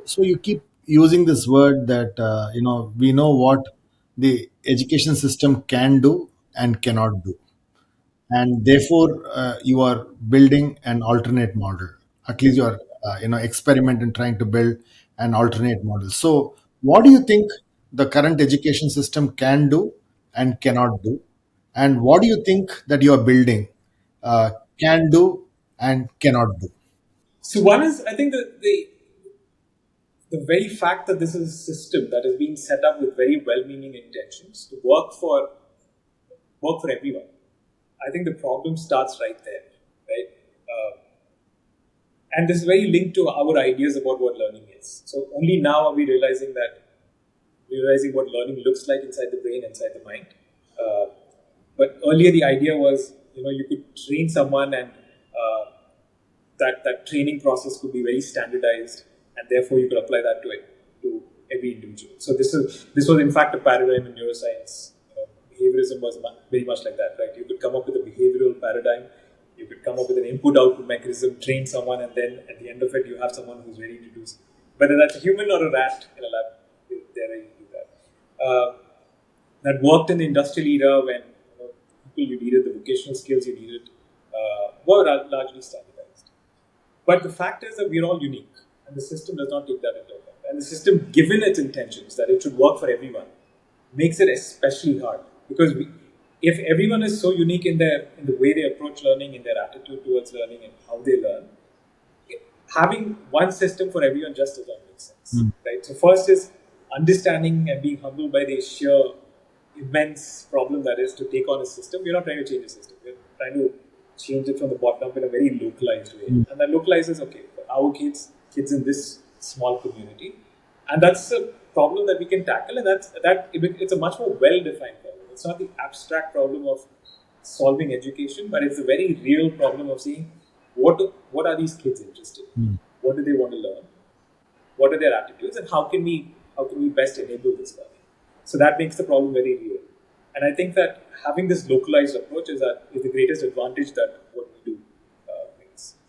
So you keep using this word that we know what the education system can do and cannot do, and therefore you are building an alternate model. At least you are experimenting, trying to build an alternate model. So what do you think the current education system can do and cannot do, and what do you think that you are building uh, can do and cannot do? So one is, I think, the very fact that this is a system that is being set up with very well-meaning intentions to work for everyone. I think the problem starts right there, right? And this is very linked to our ideas about what learning is. So only now are we realizing what learning looks like inside the brain, inside the mind. Uh, but earlier, the idea was, you could train someone, and that training process could be very standardized, and therefore you could apply that to every individual. So this was in fact a paradigm in neuroscience. Behaviorism was very much like that, right? You could come up with a behavioral paradigm, you could come up with an input-output mechanism, train someone, and then at the end of it, you have someone who's ready to do something. Whether that's a human or a rat in a lab, they're ready to do that. That worked in the industrial era when people you needed, the vocational skills you needed, were largely standardized. But the fact is that we're all unique, and the system does not take that into account. And the system, given its intentions that it should work for everyone, makes it especially hard because if everyone is so unique in the way they approach learning, in their attitude towards learning, and how they learn, having one system for everyone just does not make sense, right? So first is understanding and being humbled by the sheer immense problem that is to take on a system. We're not trying to change the system. We're trying to change it from the bottom up in a very localized way. And that localizes, okay, for our kids in this small community. And that's a problem that we can tackle, and it's a much more well-defined problem. It's not the abstract problem of solving education, but it's a very real problem of seeing what are these kids interested in? What do they want to learn? What are their attitudes, and how can we best enable this learning? So that makes the problem very real. And I think that having this localized approach is the greatest advantage that what we do brings.